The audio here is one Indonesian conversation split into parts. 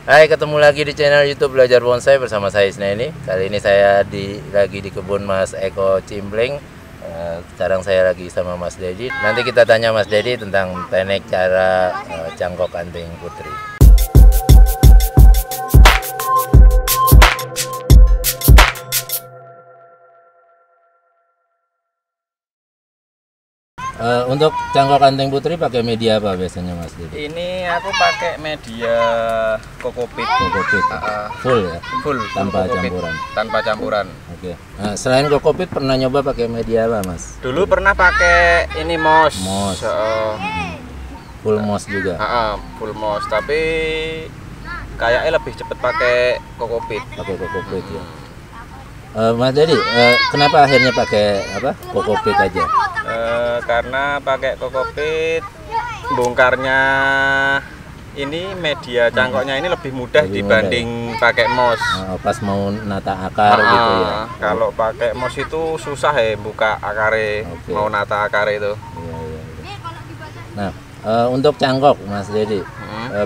Hai, ketemu lagi di channel YouTube Belajar Bonsai bersama saya Isnaini. Kali ini saya lagi di kebun Mas Eko Cimpleng. Sekarang saya lagi sama Mas Dedi. Nanti kita tanya Mas Dedi tentang teknik cara cangkok anting putri. Untuk cangkok anting putri pakai media apa biasanya Mas Dedi? Ini aku pakai media kokopit. Kokopit, full ya? Full Tanpa kokopit. campuran? Tanpa campuran. Oke. Nah, selain kokopit pernah nyoba pakai media apa Mas? Dulu pernah pakai ini moss. Moss. Full moss juga? Full moss, tapi kayaknya lebih cepet pakai kokopit. Pakai kokopit ya? Mas Dedi, kenapa akhirnya pakai kokopit aja? Karena pakai kokopit bongkarnya ini media cangkoknya ini lebih mudah dibanding pakai moss. Pas mau nata akar gitu ya? Kalau pakai moss itu susah ya buka akare, mau nata akare itu. Iya. Nah, untuk cangkok Mas Dedi,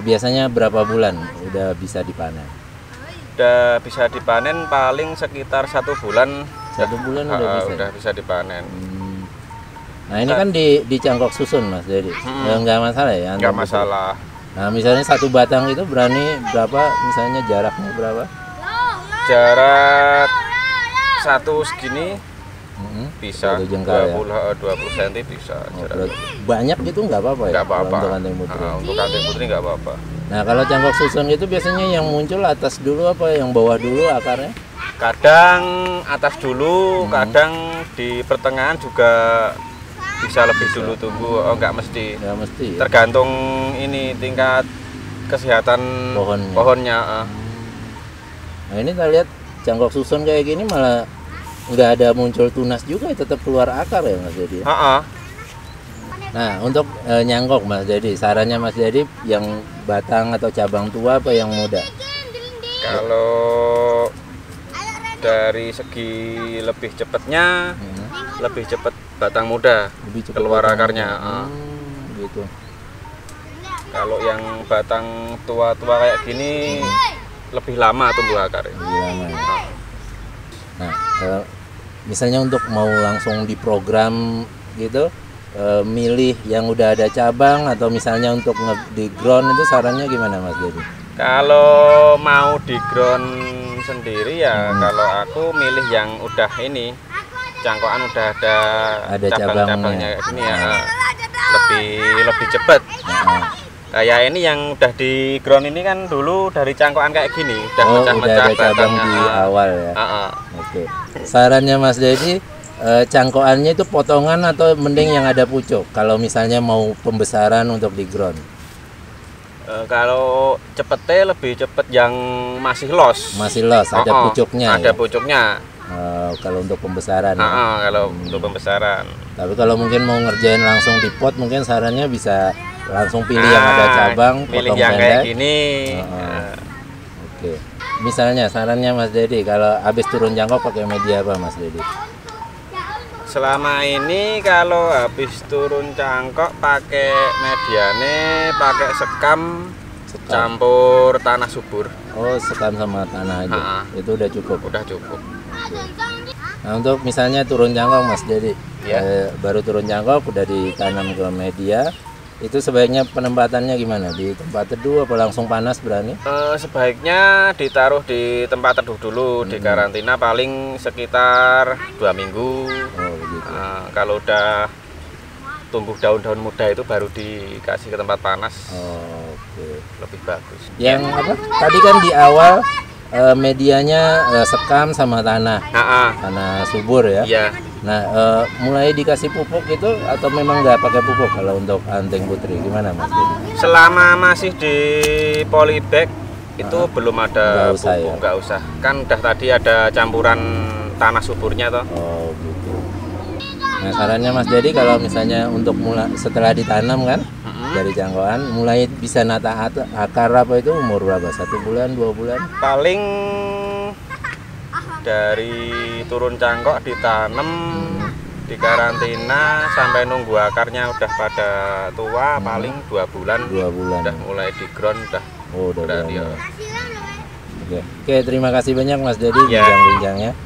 biasanya berapa bulan udah bisa dipanen? Udah bisa dipanen paling sekitar 1 bulan. 1 bulan udah bisa dipanen. Nah ini kan di cangkok susun Mas Dedi, nggak masalah ya? Nggak masalah. Nah misalnya 1 batang itu berani berapa, misalnya jaraknya berapa? Jarak 1 segini bisa 20 cm bisa. Banyak gitu nggak apa-apa ya? Nggak apa-apa. Untuk anting putri? Untuk anting putri nggak apa-apa. Nah kalau cangkok susun itu biasanya yang muncul atas dulu apa yang bawah dulu akarnya? Kadang atas dulu, kadang di pertengahan juga bisa lebih dulu tumbuh. Nggak mesti. Nggak mesti ya? Tergantung ini tingkat kesehatan pohonnya. Nah ini kita lihat cangkok susun kayak gini malah nggak ada muncul tunas juga, tetap keluar akar ya Mas Dedi? Nah untuk nyangkok Mas Dedi, sarannya Mas Dedi yang batang atau cabang tua apa yang muda? Kalau dari segi lebih cepatnya, lebih cepat batang muda, keluar akarnya. Gitu. Kalau yang batang tua-tua kayak gini lebih lama tumbuh akar. Lebih lama ya. Nah, misalnya untuk mau langsung diprogram gitu, milih yang udah ada cabang atau misalnya untuk di ground itu sarannya gimana Mas Dedi? Kalau mau di ground sendiri ya, kalau aku milih yang udah ini cangkokan udah ada cabang-cabangnya kayak gini ya, lebih cepat. Kayak ini yang udah di ground ini kan dulu dari cangkokan kayak gini, udah udah ada cabang di awal ya. Oke. Sarannya Mas Dedi, cangkokannya itu potongan atau mending yang ada pucuk kalau misalnya mau pembesaran untuk di ground? Kalau cepetnya lebih cepet yang masih los. Masih los, ada pucuknya. Ada ya? pucuknya. Kalau untuk pembesaran. Kalau untuk pembesaran. Tapi kalau mungkin mau ngerjain langsung di pot, mungkin sarannya bisa langsung pilih yang ada cabang, pilih potong yang pendek. Kayak gini. Oke. Misalnya sarannya Mas Dedi, kalau habis turun cangkok pakai media apa Mas Dedi? Selama ini kalau habis turun cangkok pakai mediane, pakai sekam campur tanah subur. Oh, sekam sama tanah aja. Itu udah cukup. Udah cukup. Oke. Nah, untuk misalnya turun cangkok Mas Dedi, baru turun cangkok udah ditanam ke media, itu sebaiknya penempatannya gimana? Di tempat teduh apa langsung panas berani? Sebaiknya ditaruh di tempat teduh dulu, di karantina paling sekitar 2 minggu. Begitu. Kalau udah tumbuh daun-daun muda itu baru dikasih ke tempat panas. Oke. Lebih bagus. Yang apa? Tadi kan di awal medianya sekam sama tanah. Tanah subur ya. Iya. Nah, mulai dikasih pupuk itu atau memang nggak pakai pupuk kalau untuk anting putri? Gimana Mas Dedi? Selama masih di polybag itu belum ada nggak usah, pupuk, ya? nggak usah. Kan udah tadi ada campuran tanah suburnya toh. Oh gitu. Nah sarannya Mas Dedi kalau misalnya untuk setelah ditanam kan dari cangkokan, mulai bisa nata akar apa itu umur berapa? 1 bulan, 2 bulan? Paling dari turun cangkok ditanam, di karantina sampai nunggu akarnya udah pada tua, paling 2 bulan. 2 bulan. Udah mulai di ground, udah Oh, udah berani. Oke, terima kasih banyak Mas Dedi bincang-bincangnya.